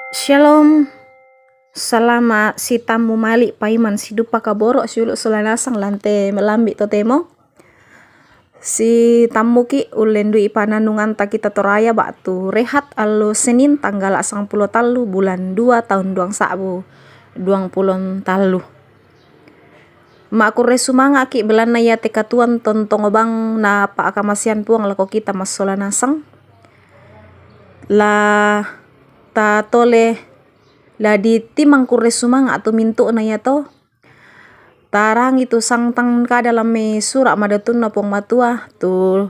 Shalom, salama si tamu mali paiman si dupa kaboro si ulu sulanasang lante melambi totemo. Si tamu ki ulendu ipananungan ta kita toraya batu rehat alo Senin tanggal 10 talu bulan 2 tahun 2020 talu. Maku resumanga ki belana ya teka tuan tontong bang na pa akamasian puang lako kita masolanasang. La ta tole la di timang kure sumang atau mintu na yato tarang itu sang tang ka dalam me sura madatun na pong matua tu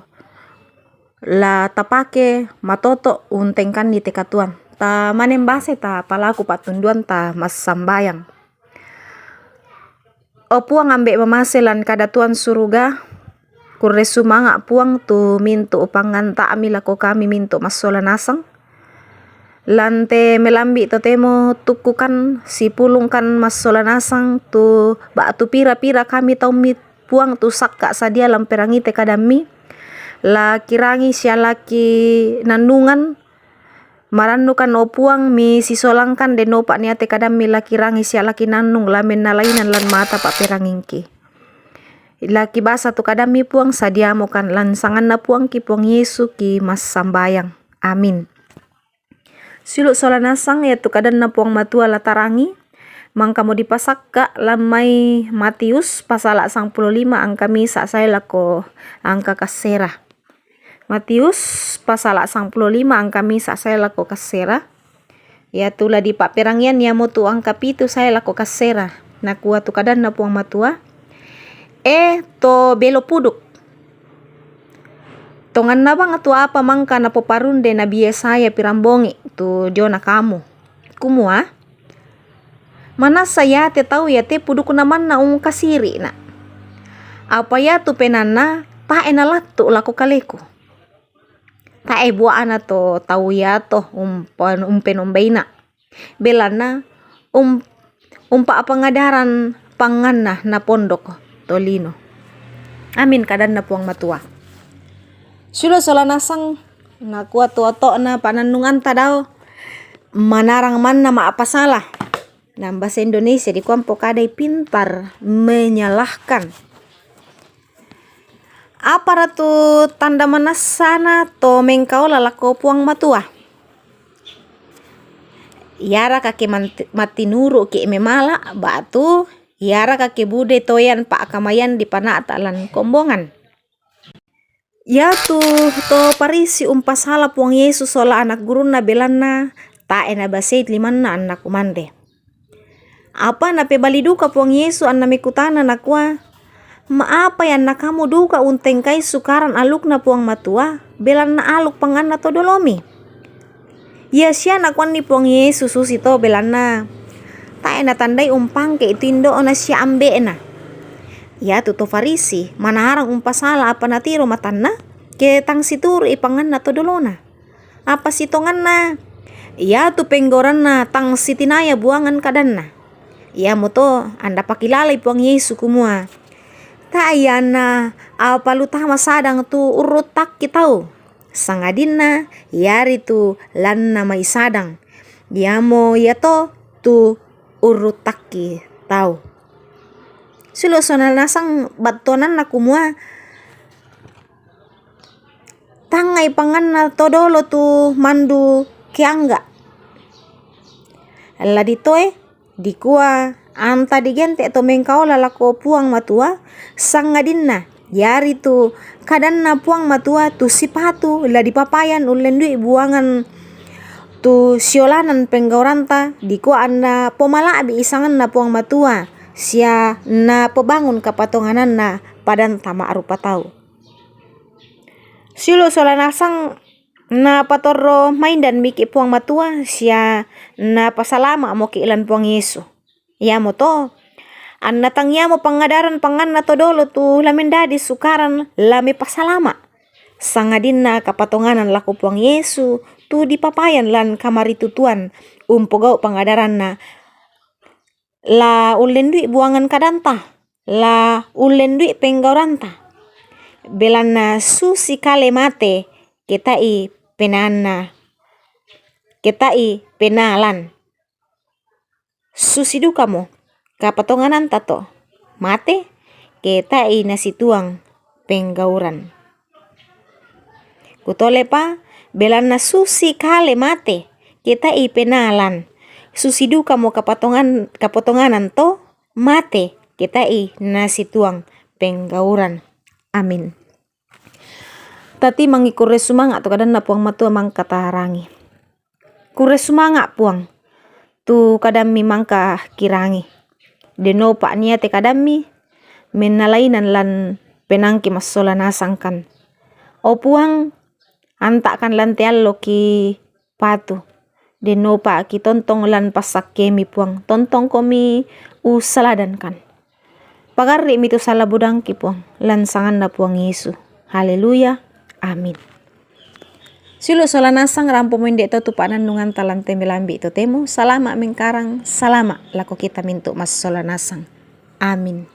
la tapake matoto untengkan di tekatuan ta manembase ta palaku patunduan ta mas sambayang o puang ambek mamaselan kadatuan suruga kure sumanga puang tu mintu upanganta amila ko kami mintu masola nasang lante melambi totemo tukukan si pulungkan masolanasang tu batu pira-pira kami tau mit puang tu sakka sadia lamperangite kadami la kirangi sialaki nandungan maranukan o puang mi sisolangkan denopa niate kadami la kirangi sialaki nandung lamen nalainan lan mata pak perangingki laki basa tu kadami puang sadia mokan lansangan na puang ki puang Yesu ki mas sambayang amin. Siluk solanasang ya tu kadan na puang matua latarangi mangka mo dipasakka lamai Matius pasal 55 angka misa saya lako angka kasera. Matius pasal 55 angka misa saya lako kasera. Ya tula di pak perangian ya mo tu angka pitu saya lako kasera. Na kuat tu kadan na puang matua. To belo puduk. Tongan nabang atu apa mangka na poparunde na biasa ya pirambongi tu jona kamu kumua mana saya te tahu ya te puduk naman na kasiri na apa ya tu penana ta enalat tu lako kaleku ta bua ana to tahu ya to umpen umbeina belana umpa pangadaran panganna na pondok tolino amin kadan na puang matua. Sudah solanasang na kuat tuato na pananungan tadao manarang man na maapa salah. Nah bahasa Indonesia di kuampo kadai pintar menyalahkan. Apa ratu tanda manasana to mengkau lalako puang matua. Yara kake mati nuru ke memala batu yara kake bude toyan pak kamayan di panata lan kombongan. Ya to parisi umpasala puang Yesus sola anak guru na belana ta ena baseit liman na anak umande. Apa na pe bali duka puang Yesus anna mikutana nakwa. Maapa yan na kamu duka unteng kai sukaran aluk na puang matua belan na aluk pangan na todolomi. Ya siya nakwan ni puang Yesus susito belana ta ena tandai umpang ke itindo na siya ambe na. Ya tuto farisi manarang umpasala apa natiro matanna ke tang situr ipangan na todolona apa sitongan na ya tu penggoran na tang sitinaya buangan kadan na ya moto anda pakilalay puang Yesu kumua ta ayana apa lutama sadang tu urutak kitau sangadin na yari tu lan na may sadang ya mo ya to tu urutak kitau. Sulo sonal nasang batonan na kumua tangay pangan na todolo tu mandu kiangga la ditoe dikua anta digente to mengkau lalako puang matua sangadin na yari tu kadan na puang matua tu sipatu la dipapayan ulendui buangan tu siolanan penggauranta dikua anda pomala abi isangan na puang matua sia na pebangun kapatonganan na padan tama arupa tau. Silo solanasang na patorro main dan miki puang matua sia na pasalama mo ki ilan puang Yesu. Ya mo to anna tangya mo pangadaran pangan na todolo tu lamendadi sukaran lami pasalama. Sangadin na kapatonganan laku puang Yesu tu dipapayan lan kamaritutuan umpogau pangadaran na la ulendui buangan kadanta la ulendui penggauranta belana susi kale mate kita penana ketai penalan. Susidu kamu kapatonganan tato mate ketai nasi tuang penggauran. Kutole pa belana susi kale mate ketai penalan. Susidu kamu kapotonganan to mate ketai nasi tuang penggauran. Amin. Tati mangi kure sumanga tu kadang na puang matua mang kata harangi. Kure sumanga puang tu kadang mi mangka kirangi. Deno pak nia te kadang mi menalainan lan penangki masola nasangkan. O puang antakan lan teallo ki patu. Deno pak ki tontong lan pasak kemi puang. Tontong komi usaladan kan. Pagarri mitu salah budang ki puang. Lan sangan na puang Yesu. Haleluya. Amin. Silo sola nasang rampo mendek to tupanan nungan talan temelambi to temu. Salama mengkarang. Salama lako kita mintu mas sola nasang. Amin.